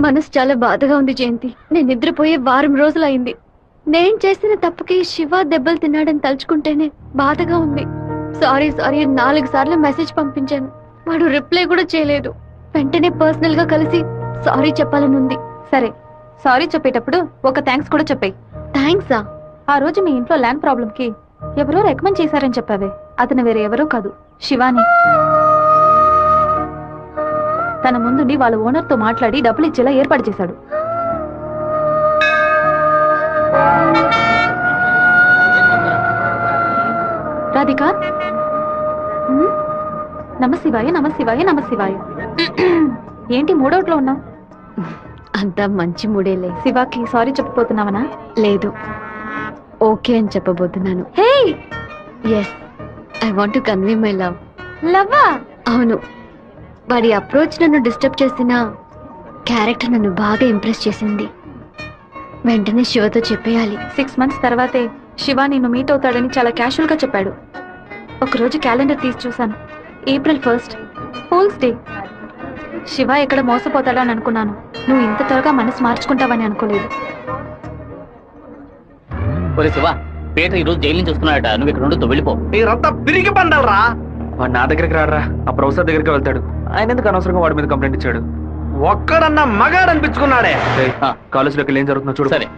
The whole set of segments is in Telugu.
మనసు చాలా బాధగా ఉంది జయంతి. నేను నిద్రపోయే వారం రోజులైంది. నేను చేసిన తప్పుకి శివ దెబ్బలు తిన్నాడని తలుచుకుంటేనే బాధగా ఉంది. సారీ సారీ 4 సార్లు మెసేజ్ పంపించాను. వాడు రిప్లై కూడా చేయలేదు. వెంటనే పర్సనల్ గా కలిసి సారీ చెప్పాలని ఉంది. సరే, సారీ చెప్పేటప్పుడు ఒక థ్యాంక్స్ కూడా చెప్పాయి. థ్యాంక్సా? ఆ రోజు మీ ఇంట్లో ల్యాండ్ ప్రాబ్లం కి ఎవరో రికమెండ్ చేశారని చెప్పావే, అతను వేరే ఎవరో కాదు, శివాని. తన ముందుండి వాళ్ళ ఓనర్ తో మాట్లాడి డబ్బులు ఇచ్చేలా ఏర్పాటు చేశాడు. రాధిక, నమశివాయ నమశివాయ నమశివాయ. ఏంటి మూడోట్లో ఉన్నావు? అంతా మంచి మూడేలే. శివాకి సారీ చెప్పబోతున్నావనా? లేదు, ఓకే అని చెప్పబోతున్నాను. Hey, yes, I want to convey my love. లవ్వా? అవును. వాడి అప్రోచ్ నన్ను డిస్టర్బ్ చేసిన క్యారెక్టర్ నన్ను బాగా ఇంప్రెస్ చేసింది. వెంటనే శివతో చెప్పేయాలి. 6 months తర్వాతే శివ నిన్ను మీట్ అవుతాడని చాలా క్యాషువల్ గా చెప్పాడు. ఒకరోజు క్యాలెండర్ తీసి చూశాను. April 1st, fools day. Shiva ఎక్కడ మోసపోతాడని అనుకున్నాను. నువ్వు ఇంత త్వరగా మనసు మార్చుకుంటావని అనుకోలేదు. శివ, పేట ఈ రోజు జైలు నుంచి వస్తున్నాడట. నువ్వు ఇక్కడ నుండి వెళ్ళిపో. మీరంతా పిరికి పండాలరా. వాడు నా దగ్గరికి రాడరా, ఆ ప్రొఫెసర్ దగ్గరికి వెళ్తాడు. ఆయన ఎందుకు అనవసరంగా వాడి మీద కంప్లైంట్ ఇచ్చాడు? ఒక్కడన్నా మగాడు అనిపించుకున్నాడే. కాలేజీలోకి ఏం జరుగుతుందో చూడు. సరే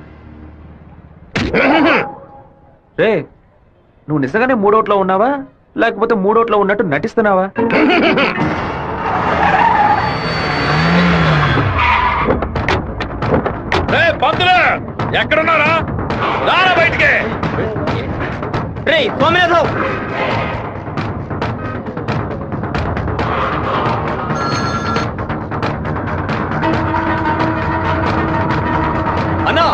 రే, నువ్వు నిజంగానే మూడోట్లో ఉన్నావా లేకపోతే మూడోట్లో ఉన్నట్టు నటిస్తున్నావా? పంతులు ఎక్కడున్నారా? రారా బయటికి. రే సోమేశ్వరరావు, అన్నా,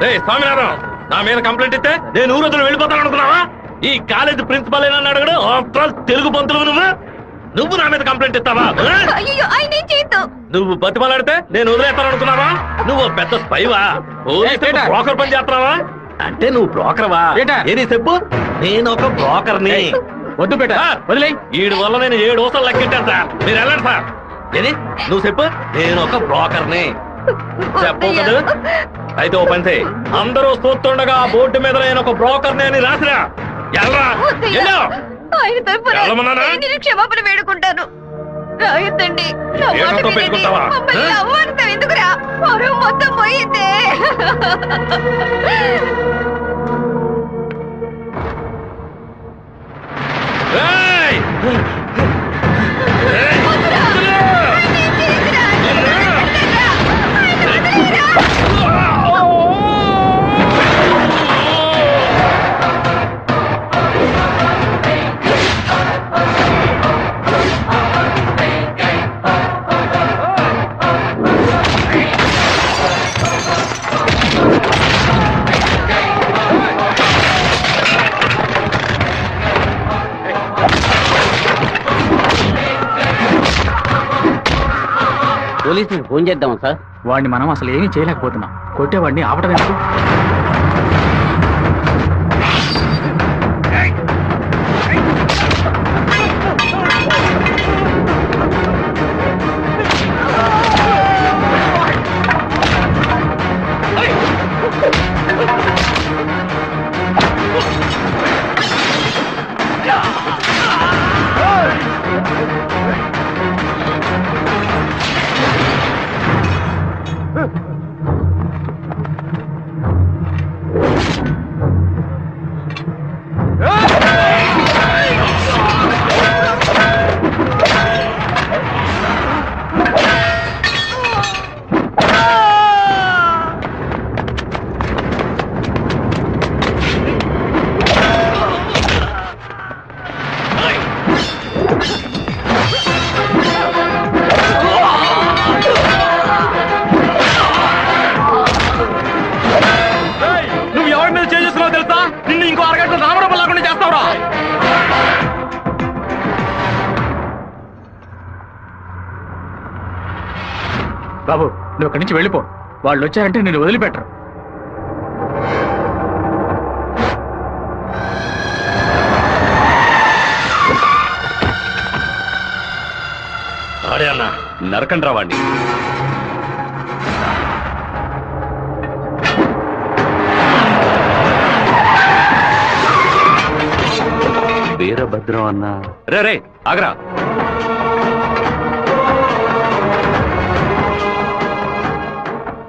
రే స్వామినారాయణ, నా మీద కంప్లైంట్ ఇస్తే నేను ఊరోజులు వెళ్ళిపోతాను అనుకున్నావా? ఈ కాలేజ్ ప్రిన్సిపల్ ఏనన్నా అడగడు. ఆఫ్టర్ తెలుగు పంతులు నువ్వు నా మీద కంప్లైంట్ ఇస్తావా? నువ్వు బతిమలాడితే నేను వదిలేస్తాను అనుకున్నావా? నువ్వు పెద్ద స్పైవా? బ్రోకర్ పని చేస్తున్నావా? అంటే నువ్వు బ్రోకర్వా? ఏది చెప్పు. నేను ఒక బ్రోకర్ని. వద్దు పేట, వదిలే. వీడి వల్ల నేను 7 ఊసలు లెక్కెట్టాను సార్. మీరు వెళ్ళండి సార్. ఏది నువ్వు చెప్పు. నేను ఒక బ్రోకర్ని చెప్పు కదా. అయితే ఓ పని చేయి, అందరూ చూస్తుండగా బోర్డు మీద నేను ఒక బ్రోకర్ని అని రాసిరా. క్షమాపణ వేడుకుంటాను. రాయొద్దండి. పెట్టుకుంటావా? ఎందుకురా మొత్తం పోయిందే. పోలీసులకు ఫోన్ చేద్దామా సార్? వాడిని మనం అసలు ఏమీ చేయలేకపోతున్నాం. కొట్టేవాడిని ఆపడం ఎందుకు? బాబు, నువ్వు అక్కడి నుంచి వెళ్ళిపో. వాళ్ళు వచ్చారంటే నేను వదిలిపెట్టరు. అడే అన్న నరకండి రావండి. వీరభద్రం అన్న. రే ఆగరా.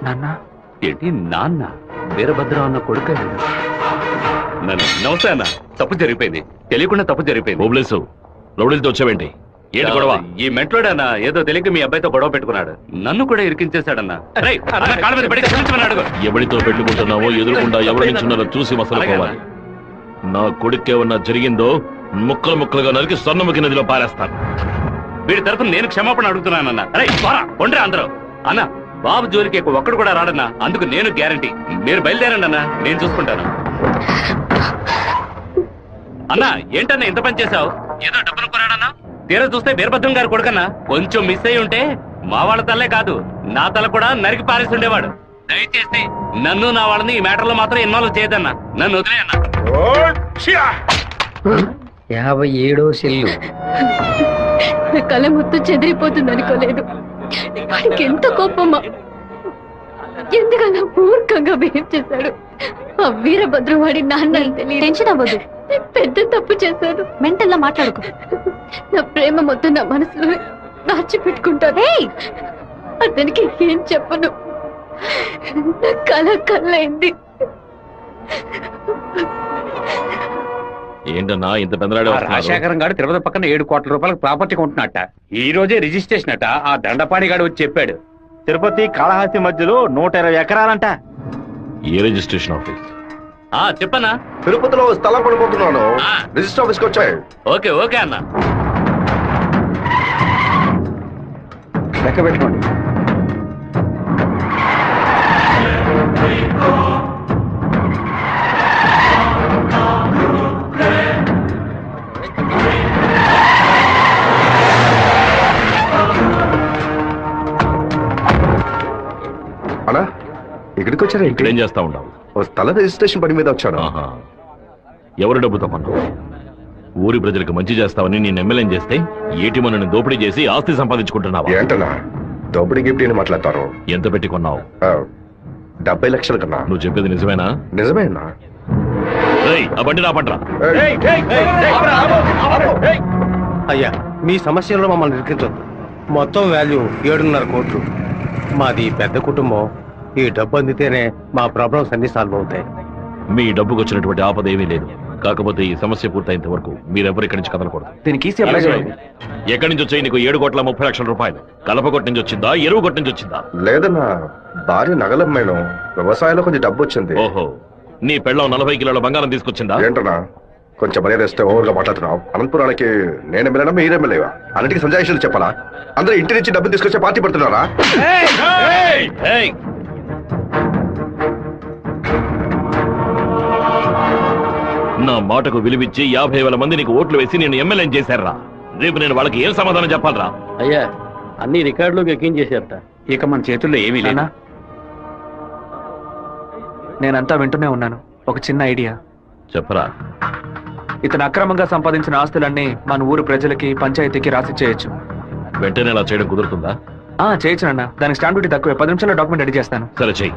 నాన్న ఏంటి నాన్న? వీరభద్రం అన్న కొడుకు. నమస్తే అన్న. తప్పు జరిగిపోయింది, తెలియకుండా తప్పు జరిగిపోయింది. ఓబ్లేసు రౌడీలతో వచ్చావేంటి? ఏంటి గొడవ? ఈ మెంట్లోడన్నా ఏదో తెలియక మీ అబ్బాయితో గొడవ పెట్టుకున్నాడు, నన్ను కూడా ఇరికించేశాడన్నా. కాళ్ళ మీద పడి క్షమించమని అడుగు. ఎవరితో పెట్టుకుంటున్నావో ఎదురుకుండా ఎవరి నుంచున్నారో చూసి మసలుకోవాలి. నా కొడుకేమన్నా జరిగిందో ముక్కలు ముక్కలుగా నరికి స్వర్ణముఖి నదిలో పారేస్తాను. వీడి తరఫున నేను క్షమాపణ అడుగుతున్నానన్నా. అరే కొండ్రా అందరూ. అన్న బాబు జోలికి ఒక్కడు కూడా రాడన్నా, అందుకు నేను గ్యారంటీ. మీరు బయలుదేరండి అన్నా, నేను చూసుకుంటాను. అన్నా ఏంటన్నా ఇంత పని చేశావు? ఏదో డబ్బులు కొరాడన్నా, తీరా చూస్తే వీరభద్రం గారు కొడుకన్నా. కొంచెం మిస్ అయి ఉంటే మా వాళ్ళ తల్లే కాదు, నా తల కూడా నరికి పారేసి ఉండేవాడు. దయచేసి నన్ను నా వాళ్ళని ఈ మ్యాటర్ లో మాత్రం ఇన్వాల్వ్ చేయదన్నా, నన్ను వదిలే అన్నా. 57వ సెల్లు. నా కళ మొత్తం చెదిరిపోతుంది అనుకోలేదు. వాడికి ఎంత కోపమా, ఎందుకన్నా మూర్ఖంగా బిహేవ్ చేశాడు. ఆ వీరభద్రం వాడి నాన్న అని తెలియదు. టెన్షన్ అవ్వదు, నేను పెద్ద తప్పు చేశాను. మెంటల్లా మాట్లాడుకో. నా ప్రేమ మొత్తం నా మనసులో దాచిపెట్టుకుంటాను. అతనికి ఏం చెప్పను. నా కళ్ళైంది. ఏంటన్నా ఇంత పెందరాడే వస్తున్నారు? రాజశేఖరం గారు తిరుపతి పక్కన 7 కోట్ల రూపాయలకు ప్రాపర్టీ కొంటున్నట్ట. ఈ రోజే రిజిస్ట్రేషన్ అట. ఆ దండపాణి గారు వచ్చి చెప్పాడు. తిరుపతి కాళహస్తి మధ్యలో 120 ఎకరాలంట. ఏ రిజిస్ట్రేషన్ ఆఫీస్? చెప్పన్నా. తిరుపతిలో స్థలం పడిపోతున్నాను. రిజిస్టర్ ఆఫీస్కి వచ్చాయి. ఓకే అన్న. లెక్క పెట్టుకోండి. అన్నా ఇక్కడికి వచ్చారా? ఇక్కడ ఏం చేస్తా ఉండవు? ఓ స్థల రిజిస్ట్రేషన్ పని మీద వచ్చాను. ఆహా. ఎవరి డబ్బుతో కొన్నావు? ఊరి ప్రజలకు మంచి చేస్తావని నేను ఎమ్మెల్యేం చేస్తే ఏటి మనని దోపిడీ చేసి ఆస్తి సంపాదించుకుంటున్నావా? ఏంటన్నా దోపిడీ గిఫ్ట్ అని మాట్లాడతారు? ఎంత పెట్టి కొన్నావు? 70 లక్షల కన్నా. నువ్వు చెప్పేది నిజమేనా? నిజమేనా? రేయ్, ఆ బండి నా పంటరా. అయ్యా, మీ సమస్యల్లో మమ్మల్ని ఇరికించొద్దు. మొత్తం వాల్యూ 7.5 కోట్లు. మాది పెద్ద కుటుంబం. ఈ డబ్బు అందితేనే మా ప్రాబ్లమ్స్ అన్ని సాల్వ్ అవుతాయి. మీ డబ్బుకు వచ్చినటువంటి ఆపద ఏమీ లేదు. కాకపోతే ఈ సమస్య పూర్తయినంత వరకు మీరెవరు ఇక్కడి నుంచి కదలకూడదు. దీనికి ఈసీ అప్లై చేయండి. ఎక్కడి నుంచి వచ్చాయి నీకు 7,30,00,000 రూపాయలు? కలపగొట్టు నుంచి వచ్చిందా, ఎరువు కొట్టు నుంచి వచ్చిందా? లేదన్నా, భార్య నగలమ్మేను. వ్యవసాయంలో కొంచెం డబ్బు వచ్చింది. ఓహో, నీ పెళ్ళం 40 కిలోల బంగారం తీసుకొచ్చిందా? ఏంటన్నా కొంచెం మర్యాద ఇస్తే ఓవర్గా మాట్లాడుతున్నావు. అనంతపురానికి నేను ఎమ్మెల్యేనా మీరు ఎమ్మెల్యేవా? అన్నిటికీ సంజాయిషులు చెప్పాలా? అందరూ ఇంటి నుంచి డబ్బు తీసుకొచ్చే పార్టీ పెడుతున్నారా? నా మాటకు విలువిచ్చి 50,000 మంది నీకు ఓట్లు వేసి నేను ఎమ్మెల్యేని చేశారా? రేపు నేను వాళ్ళకి ఏం సమాధానం చెప్పాలరా? అయ్యా, అన్ని రికార్డులోకి ఎక్కించేశారట. ఇక మన చేతుల్లో ఏమీ లేదు. నేనంతా వింటూనే ఉన్నాను. ఒక చిన్న ఐడియా చెప్పరా. ఇతను అక్రమంగా సంపాదించిన ఆస్తులన్నీ మన ఊరు ప్రజలకి, పంచాయతీకి రాసి చేయొచ్చు. వెంటనే అలా చేయడం కుదురుతుందా? చేయొచ్చు అన్న. దానికి స్టాంప్ డ్యూటీ తక్కువే. 10 నిమిషాల్లో డాక్యుమెంట్ రెడీ చేస్తాను. సరే చెయ్యి.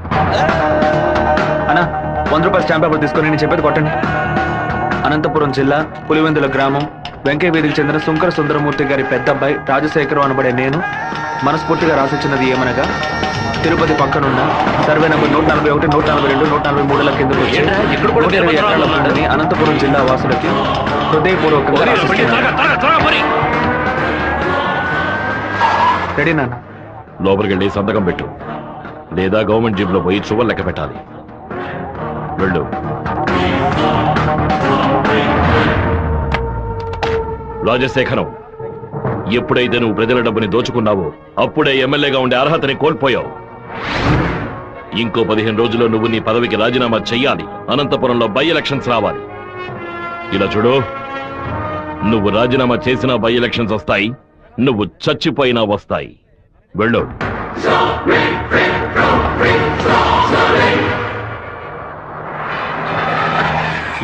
అన్నా, 100 రూపాయల స్టాంప్ పేపర్ తీసుకొని నేను చెప్పేది కొట్టండి. అనంతపురం జిల్లా పులివెందుల గ్రామం వెంకయ్య వీధికి చెందిన సుంకర సుందరమూర్తి గారి పెద్ద అబ్బాయి రాజశేఖరం అనబడే నేను మనస్ఫూర్తిగా రాసిచ్చినది ఏమనగా, తిరుపతి పక్కనున్న సర్వే నంబర్ 141, 142, 143 కింద వచ్చి 120 ఎకరాల భూమిని అనంతపురం జిల్లా వాసులకి హృదయపూర్వకంగా రాసిస్తున్నాను. రెడీ నాన్న? లోపలికి వెళ్ళి సంతకం పెట్టు, లేదా గవర్నమెంట్ జీబ్ లో పోయి చువ్వలు లెక్క పెట్టాలి. వెళ్ళు. రాజశేఖరం, ఎప్పుడైతే నువ్వు ప్రజల డబ్బుని దోచుకున్నావో అప్పుడే ఎమ్మెల్యేగా ఉండే అర్హతని కోల్పోయావు. ఇంకో 15 రోజుల్లో నువ్వు నీ పదవికి రాజీనామా చెయ్యాలి. అనంతపురంలో బై ఎలక్షన్స్ రావాలి. ఇలా చూడు, నువ్వు రాజీనామా చేసినా బై ఎలక్షన్స్ వస్తాయి, నువ్వు చచ్చిపోయినా వస్తాయి. వెళ్ళు.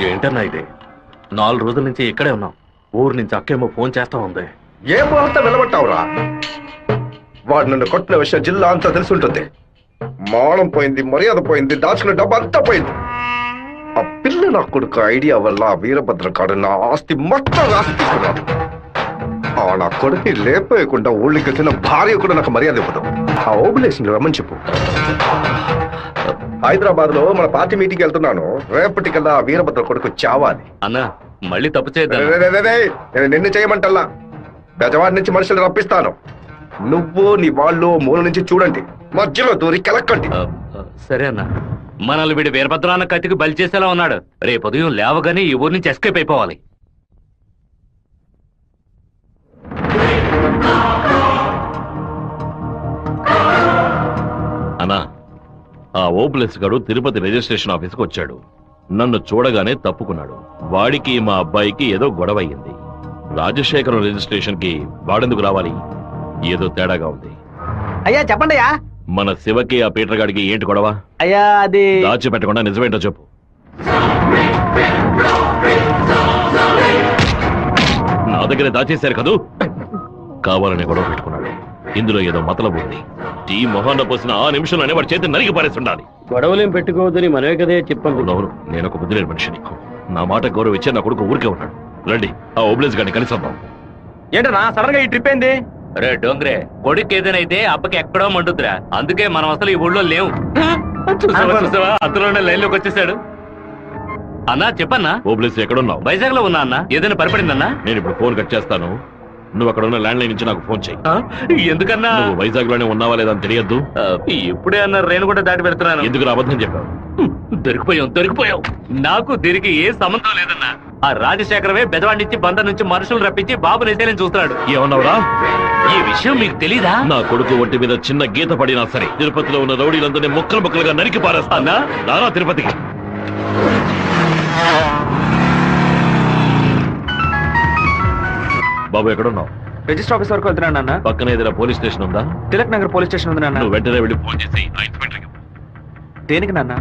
ఏంటన్నా ఇది? 4 రోజుల నుంచి ఇక్కడే ఉన్నాం. ఊరు నుంచి అక్కేమో ఫోన్ చేస్తా ఉంది. ఏ ముహూర్తం నిలబట్టావురా? వాడు నన్ను కొట్టిన విషయం జిల్లా అంతా తెలిసి ఉంటుంది. మానం పోయింది, మర్యాద పోయింది, దాచుకున్న డబ్బు అంతా పోయింది. ఆ పిల్ల నా కొడుకు ఐడియా వల్ల వీరభద్ర కాడు నా ఆస్తి మొత్తం రాసి తీసుకున్నాడు. ఆ నా కొడుకుని లేపేయకుండా ఊళ్ళకి వచ్చిన భార్య కూడా నాకు మర్యాద ఇవ్వదు. ఆ ఓబులేషన్ రమ్మని చెప్పు. హైదరాబాద్ లో మన పార్టీ మీటింగ్ వెళ్తున్నాను. రేపటికల్లా ఆ వీరభద్ర కొడుకు చావాలి. అన్నా మళ్ళీ తప్పు చేద్దాం. నేను నిన్ను చేయమంటల్లా, బెజవాడి నుంచి మనుషులు రప్పిస్తాను. నువ్వు నీ వాళ్ళు మూల నుంచి చూడండి, మధ్యలో దూరి కెలక్కండి. సరే అన్న. మనల్ని వీడి వీరభద్రాన్న కత్తికి బలి చేసేలా ఉన్నాడు. రేపు ఉదయం లేవగానే ఈ ఊరి నుంచి ఎస్కేప్ అయిపోవాలి. అన్నా, ఆ ఓపులెస్ గాడు తిరుపతి రిజిస్ట్రేషన్ ఆఫీస్కి వచ్చాడు. నన్ను చూడగానే తప్పుకున్నాడు. వాడికి మా అబ్బాయికి ఏదో గొడవ అయ్యింది. రాజశేఖరం రిజిస్ట్రేషన్ కి వాడెందుకు రావాలి? ఏదో తేడాగా ఉంది. అయ్యా చెప్పండి అయ్యా. మన శివకి ఆ పీటర్ గాడికి ఏంటి గొడవ? అయ్యా అది దాచిపెట్టకుండా నిజమేంటో చెప్పు. నా దగ్గర దాచేశారు కదూ. కావాలని గొడవ పెట్టుకున్నాడు. ఇందులో ఏదో మతలబు ఉంది. టీ మొహాన్న పోసిన ఆ నిమిషంలోనే వాడి చేతి నరికి పారేసి ఉండాలి. గొడవలేం పెట్టుకోవద్దని మనమే కదే చెప్పండి. అవును, నేను ఒక బుద్ధి లేని మనిషిని. నా మాట గౌరవ ఇచ్చే నా కొడుకు ఊరికే ఉన్నాడు. రండి ఆ ఓబ్లేస్ గారిని కలిసొద్దాం. ఏంటన్నా సడన్ గా ఈ ట్రిప్ ఏంది? రే డోంగ్రే, కొడుకు ఏదైతే అప్పకి ఎక్కడో మండుద్రా. అందుకే మనం అసలు ఈ ఊళ్ళో లేవు. చూసావా అతను లైన్ లోకి వచ్చేసాడు. అన్నా చెప్పన్నా. ఓబ్లేస్ ఎక్కడున్నావు? వైజాగ్ లో ఉన్నా అన్న. ఏదైనా పరిపడిందన్నా? నేను ఇప్పుడు ఫోన్ కట్ చేస్తాను. నువ్వు అక్కడ ఉన్న ల్యాండ్ లైన్ నుంచి నాకు ఫోన్ చేయి. ఎందుకన్నా? నువ్వు వైజాగ్ లోనే ఉన్నావా లేదా అని తెలియద్దు. ఇప్పుడే అన్న రేణు కూడా దాటి పెడుతున్నాను. ఎందుకు అబద్ధం చెప్పావు? దొరికిపోయావు. నాకు దీనికి ఏ సంబంధం లేదన్నా. ఆ రాజశేఖరమే బెదవాడి నుంచి బందర్ నుంచి మనుషులు రప్పించి బాబు నిజాలని చూస్తున్నాడు. ఏమన్నావురా? ఈ విషయం మీకు తెలీదా? నా కొడుకు ఒంటి మీద చిన్న గీత పడినా సరే తిరుపతిలో ఉన్న రౌడీలందరినీ ముక్కలు ముక్కలుగా నరికి పారేస్తానా? రారా తిరుపతికి. బాబు ఎక్కడున్నావు? రిజిస్టర్ ఆఫీస్ వరకు వెళ్తున్నాను నాన్న. పక్కన ఏదైనా పోలీస్ స్టేషన్ ఉందా? తిలక్ నగర్ పోలీస్ స్టేషన్ ఉంది నాన్న. నువ్వు వెంటనే వెళ్ళి ఫోన్ చేసి ఆ ఇన్స్పెక్టర్కి. దేనికి నాన్న?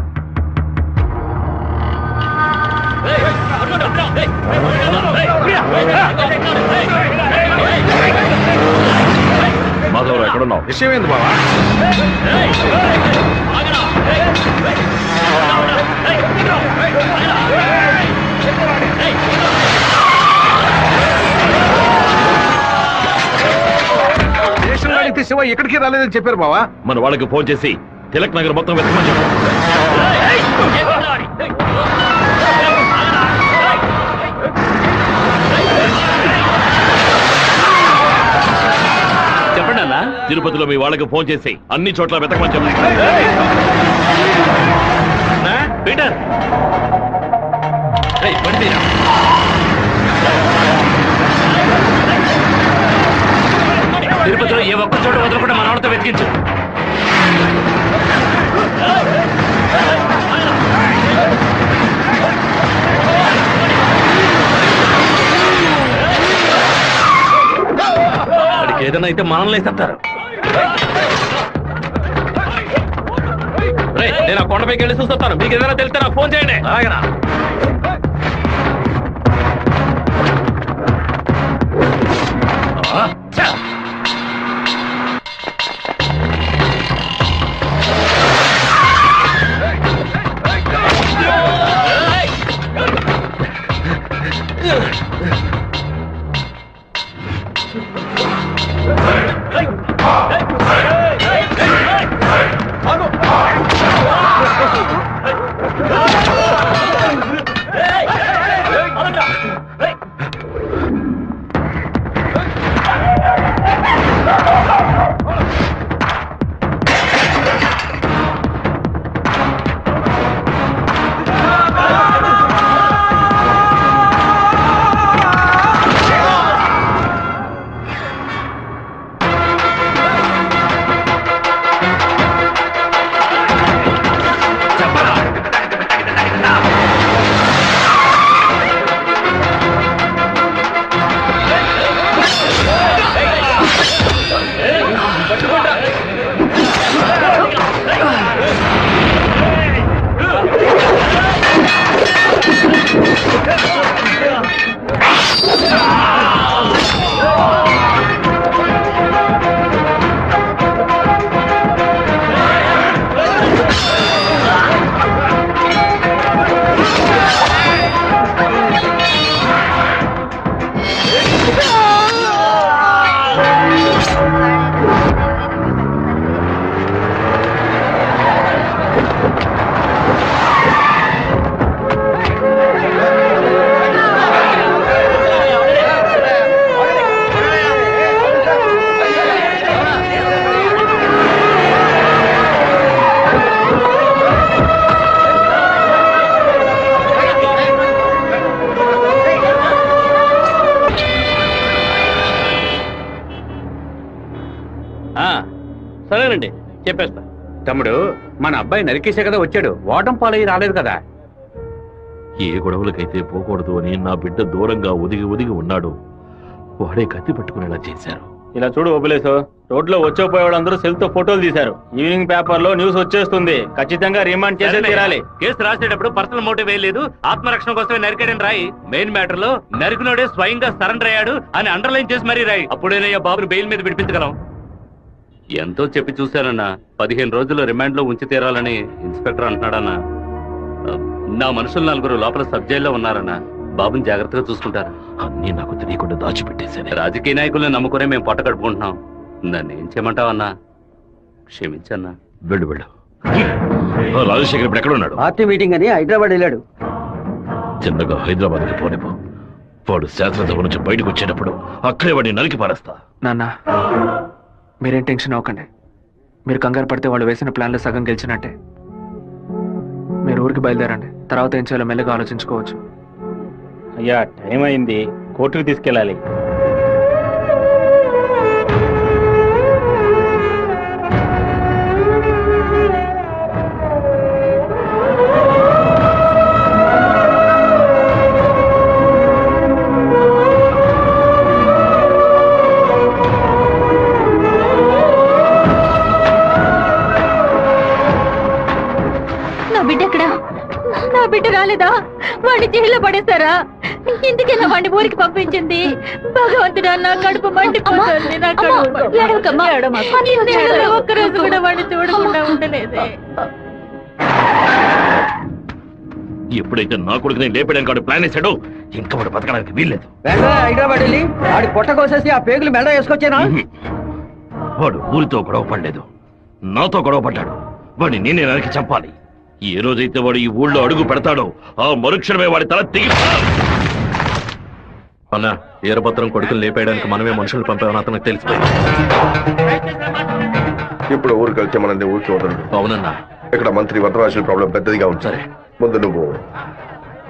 మాధవరావు ఎక్కడున్నావు? విషయం ఏంది బావా? స్టేషన్ అడిగితే శివ ఎక్కడికి రాలేదని చెప్పారు బావా. మన వాళ్ళకి ఫోన్ చేసి తిలక్ నగర్ మొత్తం వెతకమని చెప్పు. చెప్పండి అన్న. తిరుపతిలో మీ వాళ్ళకి ఫోన్ చేసి అన్ని చోట్ల వెతకమని చెప్పు. పీటర్ తిరుపతిలో ఏ ఒక్క చోట వదలకుండా మన వాళ్ళతో వెతికించు. వాడికి ఏదైనా అయితే మనల్ని వేసేస్తారు. నేను ఆ కొండపైకి వెళ్ళి చూస్తాను. మీకు ఏదైనా తెలిస్తే నాకు ఫోన్ చేయండి. అలాగేనా? సరేనండి చెప్పేస్తా. తమ్ముడు మన అబ్బాయి నరికేసే కదా వచ్చాడు, ఓటం పాలయ్యి రాలేదు కదా. ఏ గొడవలకైతే పోకూడదు అని నా బిడ్డ దూరంగా ఒదిగి ఒదిగి ఉన్నాడు, వాడే కత్తి పట్టుకునేలా చేశారు. ఇలా చూడు ఓపిలేసు, రోడ్లో వచ్చేపోయేవాడు అందరూ సెల్ తో ఫోటోలు తీశారు. ఈవినింగ్ పేపర్ లో న్యూస్ వచ్చేస్తుంది. ఖచ్చితంగా రిమాండ్ చేసే తీరాలి. కేసు రాసేటప్పుడు పర్సనల్ మోటివ్ వేయలేదు, ఆత్మరక్షణ కోసమే నరికాడని రాయి. మెయిన్ మ్యాటర్ లో నరికినోడే స్వయంగా సరెండర్ అయ్యాడు అని అండర్లైన్ చేసి మరీ రాయి. అప్పుడేనయ్యా బాబుని బెయిల్ మీద విడిపించగలం. ఎంతో చెప్పి చూశానన్నా, 15 రోజులు రిమాండ్ లో ఉంచి తీరాలని ఇన్స్పెక్టర్ అంటున్నాడన్నా. నా మనుషులు 4 లోపల సబ్ జైల్లో ఉన్నారన్నా. బాబుని జాగ్రత్తగా చూసుకుంటారు. అన్నీ నాకు తెలియకుండా దాచిపెట్టేశాను. రాజకీయ నాయకులను నమ్ముకునే మేము పొట్ట కడుపుకుంటున్నాం. నన్ను ఏం చేయమంటావన్నా? క్షమించన్నా. వెళ్ళు వెళ్ళు. రాజశేఖర్ ఇప్పుడు ఎక్కడ ఉన్నాడు? పార్టీ మీటింగ్ అని హైదరాబాద్ వెళ్ళాడు. చిన్నగా హైదరాబాద్కి పోనిపో. వాడు శాస్త్రసభ నుంచి బయటకు వచ్చేటప్పుడు అక్కడే వాడిని నరికి పారేస్తా. నాన్న మీరేం టెన్షన్ అవ్వకండి. మీరు కంగారు పడితే వాళ్ళు వేసిన ప్లాన్లో సగం గెలిచినట్టే. మీరు ఊరికి బయలుదేరండి, తర్వాత ఏం చేయాలో మెల్లగా ఆలోచించుకోవచ్చు. అయ్యా టైం అయింది, కోర్టుకు తీసుకెళ్ళాలి. నా బిడ్డ ఎక్కడా? నా బిడ్డ రాలేదా? వాడిని జైల్లో పడేస్తారా? ఇందుకేనా వాడిని ఊరికి పంపించింది? భగవంతుడా, నా కడుపు మండిపోతుంది. నా కడుపు ఒక్కరోజు కూడా వాడిని చూడకుండా ఉండలేదే. ఎప్పుడైతే నా కొడుకు నేను లేపడానికి వాడు ప్లాన్ వేశాడో ఇంకా వాడు బతకడానికి వీల్లేదు. హైదరాబాద్ వెళ్ళి వాడి పొట్ట కోసేసి ఆ పేగులు మెడ వేసుకొచ్చానా? వాడు ఊరితో గొడవ పడలేదు, నాతో గొడవ పడ్డాడు. వాడిని నేనే నరికి చంపాలి. ఏ రోజైతే వాడు ఈ ఊళ్ళో అడుగు పెడతాడో ఆ మరుక్షణమే వాడి తల తెగి. అన్నా, ఈరభద్రం కొడుకులు లేపేయడానికి మనమే మనుషులు పంపామని అతనికి తెలిసిపోయింది. ఇప్పుడు ఊరికి వెళ్తే మనల్ని ఊరికి వదలడు. అవునన్నా. ఇక్కడ మంత్రి వరదరాజుల ప్రాబ్లం పెద్దదిగా ఉంది. సరే, ముందు నువ్వు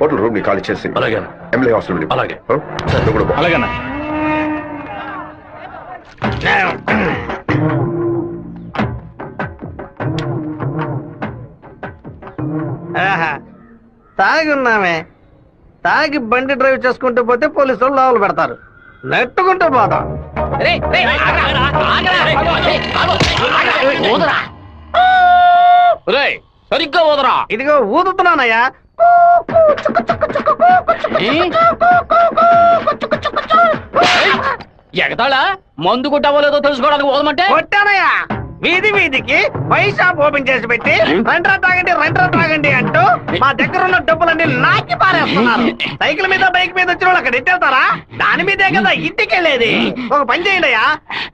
హోటల్ రూమ్ ని ఖాళీ చేసి అలాగే ఎమ్మెల్యే హాస్పిటల్. అలాగే. నువ్వు కూడా పో. అలాగేనా? తాగి ఉన్నామే, తాగి బండి డ్రైవ్ చేసుకుంటూ పోతే పోలీసు వాళ్ళు లోపల పెడతారు. నెట్టుకుంటూ పోతాం. సరిగ్గా ఊదరా. ఇదిగో ఊదుతున్నానయ్యా. ఎగతాళా? మందు కొట్టవలేదో తెలుసుకోవడానికి ఊదమంటే కొట్టానయ్యా. వీధి వీధికి పైసా ఓపెన్ చేసి పెట్టి రెంట్రా తాగండి అంటూ మా దగ్గర ఉన్న డబ్బులన్నీ నాకి పారేస్తున్నారు. సైకిల్ మీద బైక్ మీద వచ్చిన వాళ్ళు అక్కడ ఎట్టేస్తారా? దాని మీదే కదా ఇంటికి వెళ్ళేది. ఒక పని చేయండి అయ్యా,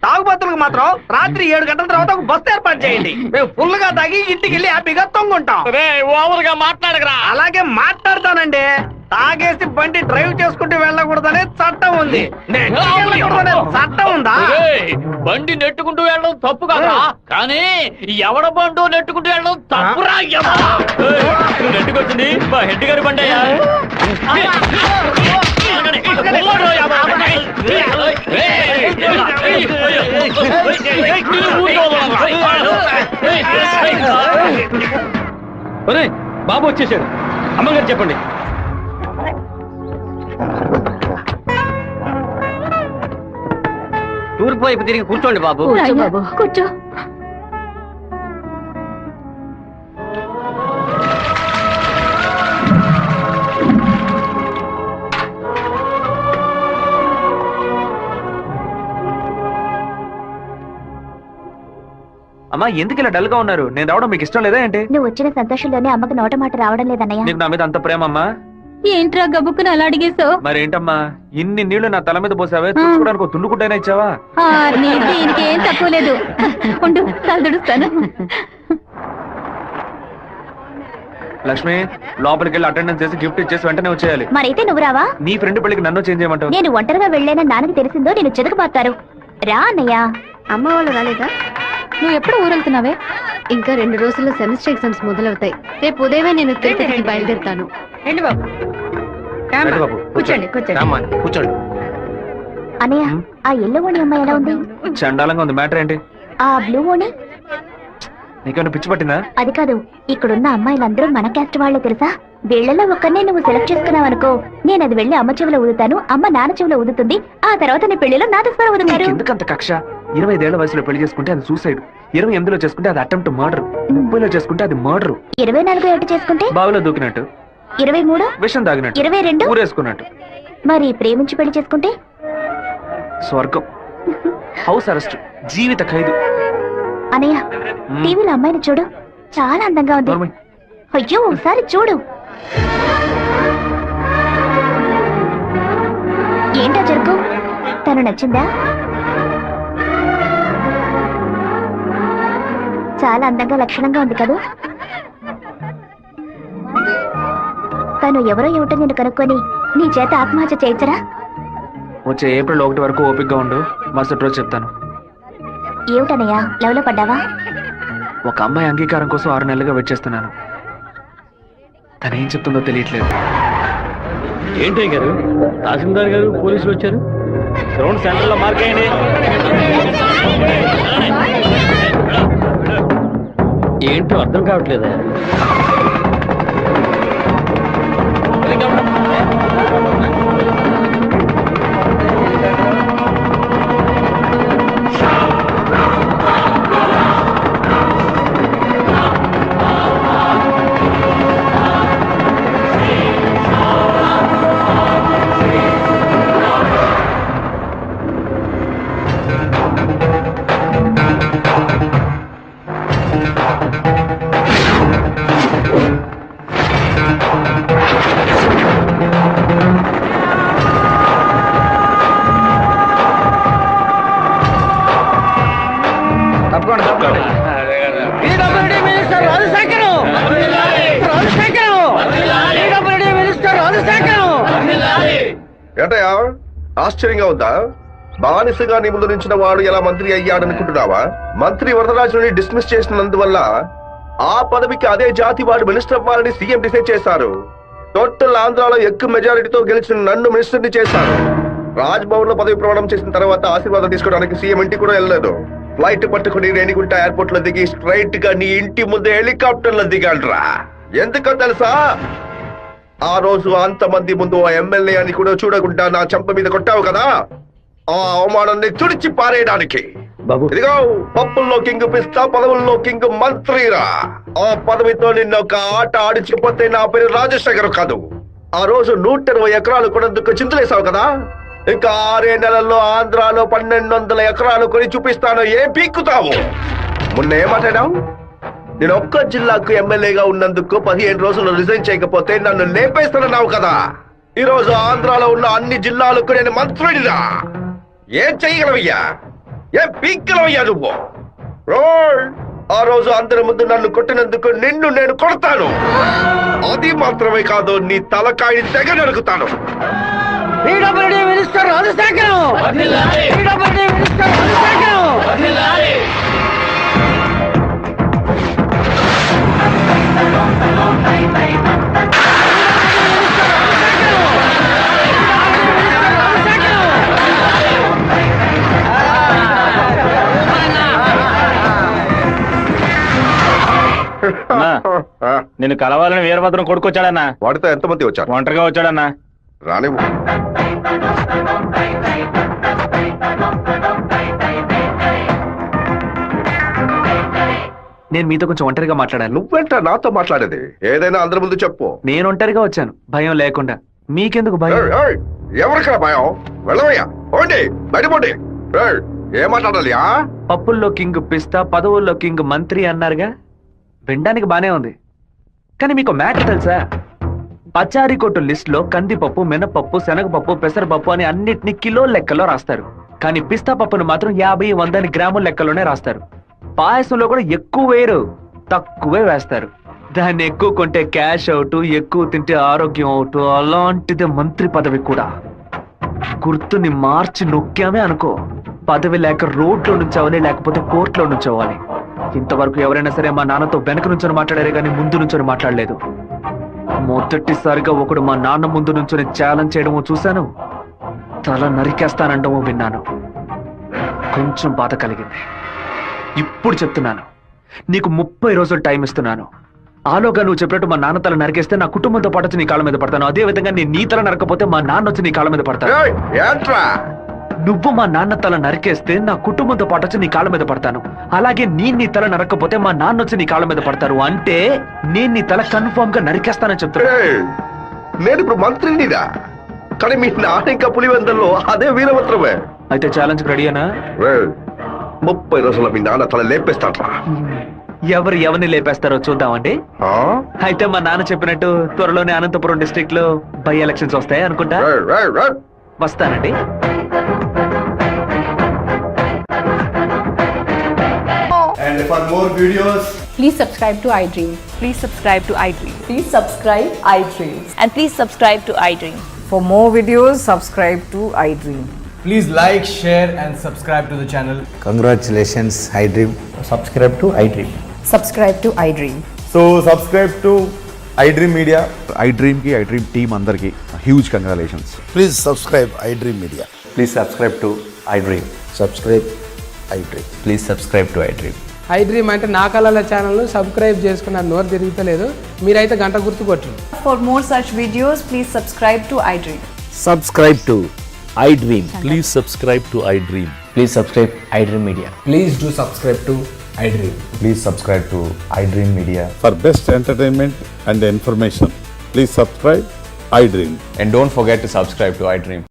తాగుబోతులకు మాత్రం రాత్రి 7 గంటల తర్వాత ఒక బస్సు ఏర్పాటు చేయండి. మేము ఫుల్ గా తాగి ఇంటికి వెళ్ళి హ్యాపీగా తొంగుంటాం. ఓవర్ గా మాట్లాడగరా. అలాగే మాట్లాడతానండి. తాగేసి బండి డ్రైవ్ చేసుకుంటూ వెళ్ళకూడదనే చట్టం ఉంది. చట్టం ఉందా? బండి నెట్టుకుంటూ వెళ్ళడం తప్పు కదా, కానీ ఎవడ బండు నెట్టుకుంటూ వెళ్ళడం తప్పురా. నెట్టుకొచ్చింది మా హెడ్ గారి బండి అయ్యా. బాబు వచ్చేసాడు. అమ్మగారు చెప్పండి. తూర్పు వైపు తిరిగి కూర్చోండి బాబు. కూర్చో. అమ్మా, ఎందుకు ఇలా డల్ గా ఉన్నారు? నేను రావడం మీకు ఇష్టం లేదా ఏంటి? నువ్వు వచ్చిన సంతోషంలోనే అమ్మకి నోట మాట రావడం లేదన్నయ్య. నీకు నా మీద అంత ప్రేమ అమ్మా? ఏంట్రా గబుక్కుని అలా అడిగేసావు? మరేంటమ్మా, ఇన్ని నీళ్లు నా తల మీద పోసావే, చూసుకోవడానికి తుండుకుంటైనా ఇచ్చావా? ఇంకేం తక్కువ లేదు. ఉండు, తలదుడుస్తాను. లక్ష్మి, లోపలికి వెళ్ళి అటెండెన్స్ చేసి గిఫ్ట్ ఇచ్చేసి వెంటనే వచ్చేయాలి. మరైతే నువ్వు రావా? నీ ఫ్రెండ్ పెళ్లికి నన్ను చేంజ్ చేయమంటావు? నేను ఒంటరిగా వెళ్ళానని నాన్నకి తెలిసిందో నేను చెదకబాతారు. రా అన్నయ్య. అమ్మ వాళ్ళు రాలేదా? నువ్వు ఎప్పుడు ఊరెళ్తున్నావే? ఇంకా 2 రోజుల్లో సెమిస్టర్ ఎగ్జామ్స్ మొదలవుతాయి. రేపు ఉదయమే నేను తిరుపతికి బయలుదేరుతాను. రండి బాబు, కూర్చోండి. అన్నయ్య, ఆ ఎల్లవోని అమ్మాయి ఎలా ఉంది? చండాలంగా ఉంది. మ్యాటర్ ఏంటి? ఆ బ్లూ ఓని నీకేమైనా పిచ్చి పట్టిందా? అది కాదు, ఇక్కడున్న అమ్మాయిలందరూ మన క్యాస్ట్ వాళ్ళే తెలుసా? వీళ్ళలో ఒక్కరినే నువ్వు సెలెక్ట్ చేసుకున్నావు అనుకో, నేను అది వెళ్ళి అమ్మ చెవిలో ఊదుతాను, అమ్మ నాన్న చెవిలో ఊదుతుంది, ఆ తర్వాత నీ పెళ్లిలో నా దస్వర ఊదుతారు. ఎందుకంత కక్ష? 25 ఏళ్ల వయసులో పెళ్లి చేసుకుంటే అది సూసైడ్, 28లో చేసుకుంటే అది అటెంప్ట్ మర్డర్, 30లో చేసుకుంటే అది మర్డర్, 24 ఏట చేసుకుంటే బావిలో దూకినట్టు, 23 విషం తాగినట్టు, 22 ఊరేసుకున్నట్టు. మరి ప్రేమించి పెళ్లి చేసుకుంటే స్వర్గం, హౌస్ అరెస్ట్, జీవిత ఖైదు. అనయ్య, టీవీలో అమ్మాయిని చూడు, చాలా అందంగా ఉంది. అయ్యో ఒకసారి చూడు. ఏంటా జరుగు? తను నచ్చిందా? చాలా అందంగా లక్షణంగా ఉంది కదూ. తను ఎవరో ఏమిటో నేను కనుక్కొని నీ చేత ఆత్మహత్య చేయించరా? వచ్చే ఏప్రిల్ 1 వరకు ఓపికగా ఉండు, మరుసటి రోజు చెప్తాను. ఏమిటనయ్యా, లవ్లో పడ్డావా? ఒక అమ్మాయి అంగీకారం కోసం 6 నెలలుగా వెయిట్ చేస్తున్నాను. తనేం చెప్తుందో తెలియట్లేదు. ఏంటి గారు, తహసీల్దార్ గారు పోలీసులు వచ్చారు. గ్రౌండ్ సెంటర్ లో మార్క్ అయ్యండి. ఏంటో అర్థం కావట్లేదా? ఏంటయ్యా ఆశ్చర్యంగా ఉందా? బానిసగా నీ ముందు నుంచిన వాడు ఎలా మంత్రి అయ్యాడనుకుంటున్నావా? మంత్రి వరదరాజుని డిస్మిస్ చేసినందువల్ల ఆ పదవికి అదే జాతి వాడు మినిస్టర్ అవ్వాలని సీఎం డిసైడ్ చేశారు. టోటల్ ఆంధ్రాలో ఎక్కువ మెజారిటీతో గెలిచిన నన్ను మినిస్టర్ని చేశారు. రాజ్ భవన్ లో పదవి ప్రమాణం చేసిన తర్వాత ఆశీర్వాదం తీసుకోవడానికి సీఎం ఇంటికి కూడా వెళ్ళలేదు. ఫ్లైట్ పట్టుకుని రేణిగుంట ఎయిర్పోర్ట్ లో దిగి స్ట్రైట్ గా నీ ఇంటి ముందే హెలికాప్టర్ లో దిగాడ్రా. ఎందుకో తెలుసా? ఆ రోజు అంతమంది ముందు ఆ ఎమ్మెల్యే అని కూడా చూడకుండా నా చెంప మీద కొట్టావు కదా, ఆ అవమానాన్ని తుడిచి పారేయడానికి. ఇదిగో పప్పుల్లో కింగ్ పిస్తా, పదవుల్లో కింగ్ మంత్రిరా. ఆ పదవితో నిన్న ఒక ఆట ఆడిచిపోతే నా పేరు రాజశేఖర్ కాదు. ఆ రోజు 120 ఎకరాలు కొనేందుకు చింతలేసావు కదా, ఇంకా 6 నెలల్లో ఆంధ్రాలో 1200 ఎకరాలు కొని చూపిస్తాను. ఏం పీక్కుతావు? మొన్న ఏమాటాడావు? నేను ఒక్క జిల్లాకు ఎమ్మెల్యేగా ఉన్నందుకు 15 రోజులు రిజైన్ చేయకపోతే నన్ను లేపేస్తానన్నావు కదా. ఈ రోజు ఆంధ్రాలో ఉన్న అన్ని జిల్లాలకు నేను మంత్రుడిరా. ఏం చెయ్యగలవయ్యా? ఏం పీక్కలవయ్యా నువ్వు? ఆ రోజు అందరి ముందు నన్ను కొట్టినందుకు నిన్ను నేను కొడతాను. అది మాత్రమే కాదు, నీ తలకాయని తెగ నరుకుతాను. మినిస్టర్ రాజశేఖరం నేను కలవాలని వీరభద్రం కొడుకొచ్చాడన్నా. వాడితో ఎంతమంది వచ్చారు? ఒంటరిగా వచ్చాడన్నా. రానివ్వు. నేను మీతో కొంచెం ఒంటరిగా మాట్లాడాను. నువ్వేంటా నాతో మాట్లాడేది? ఏదైనా అందరి ముందు చెప్పు. నేను ఒంటరిగా వచ్చాను, భయం లేకుండా. మీకెందుకు భయం? ఎవరికైనా భయం? వెళ్ళవయ్యా, పోండి, బయటపోండి. ఏం మాట్లాడాలి? పప్పుల్లో కింగ్ పిస్తా, పదవుల్లో కింగ్ మంత్రి అన్నారుగా, వినడానికి బానే ఉంది. కానీ మీకు మ్యాటర్ తెలుసా? పచారీ కొట్టు లిస్ట్ లో కందిపప్పు, మినపప్పు, శనగపప్పు, పెసరపప్పు అని అన్నిటినీ కిలో లెక్కలో రాస్తారు. కానీ పిస్తా పప్పును మాత్రం 50-100 గ్రాముల లెక్కలోనే రాస్తారు. పాయసంలో కూడా ఎక్కువ వేయరు, తక్కువే వేస్తారు. దాన్ని ఎక్కువ కొంటే క్యాష్ అవుట్, ఎక్కువ తింటే ఆరోగ్యం అవుట్. అలాంటిది మంత్రి పదవి కూడా. గుర్తుని మార్చి నొక్కామే అనుకో, పదవి లేక రోడ్లో నుంచోవాలి, లేకపోతే కోర్టులో నుంచోవాలి. ఇంతవరకు ఎవరైనా సరే మా నాన్నతో వెనక నుంచొని మాట్లాడారే కానీ ముందు నుంచొని మాట్లాడలేదు. మొదటిసారిగా ఒకడు మా నాన్న ముందు నుంచొని ఛాలెంజ్ చేయడమో చూశాను, తల నరికేస్తానండమో విన్నాను. కొంచెం బాధ కలిగింది. ఇప్పుడు చెప్తున్నాను, నీకు 30 రోజులు టైం ఇస్తున్నాను. ఆలోగా నువ్వు చెప్పినట్టు మా నాన్న తల నరికేస్తే నా కుటుంబంతో పాటు వచ్చి నీ కాళ్ళ మీద పడతాను. అదే విధంగా నేను నీ తల నరకపోతే మా నాన్న వచ్చి నీ కాళ్ళ మీద పడతాను. ఏయ్, ఏంట్రా నువ్వు మా నాన్న తల నరికేస్తే నా కుటుంబంతో పాటు వచ్చి నీ కాళ్ళ మీద పడతాను. అలాగే నీ తల నరకపోతే మా నాన్న వచ్చి నీ కాళ్ళ మీద పడతారు. అంటే నేను నీ తల కన్ఫర్మ్ గా నరికేస్తానని చెప్తాను. ఏయ్, నేను ఇప్పుడు మంత్రినిరా, కానీ మీ నాన్న ఇంకా పులివెందుల్లో అదే వీరభద్రమే. అయితే ఛాలెంజ్ రెడీనా? ఏయ్, 30 రోజుల్లో మీ నాన్న తల లేపేస్తాడ్రా. ఎవరు ఎవరిని లేపేస్తారో చూద్దామండి. ఆ? అయితే మా నాన్న చెప్పినట్టు త్వరలోనే అనంతపురం డిస్ట్రిక్ట్ లో బై ఎలక్షన్స్ వస్తాయి అనుకుంటా. ఏయ్, ఏయ్, ఏయ్. వస్తానండి. And for more videos, Please subscribe to iDream. Please subscribe to iDream. Please subscribe iDream. And please subscribe to iDream. For more videos, subscribe to iDream. please like, share, and subscribe to the channel. Congratulations iDream. Subscribe to iDream. Subscribe to iDream. So subscribe to iDream Media. iDream की iDream team अंदर की huge congratulations. Please subscribe iDream Media. Please subscribe to iDream. Subscribe iDream. Please subscribe to iDream. iDream అంటే నా కళల ఛానల్ సబ్స్క్రైబ్ చేసుకున్న నోరు తిరుగుతలేదు, మీరైతే గంట గుర్తు కొట్టండి. For more such videos, please subscribe to iDream. Subscribe to iDream. Please subscribe to iDream. Please subscribe iDream Media. Please do subscribe to iDream. Please subscribe to iDream Media. For best entertainment and information, please subscribe iDream. And don't forget to subscribe to iDream.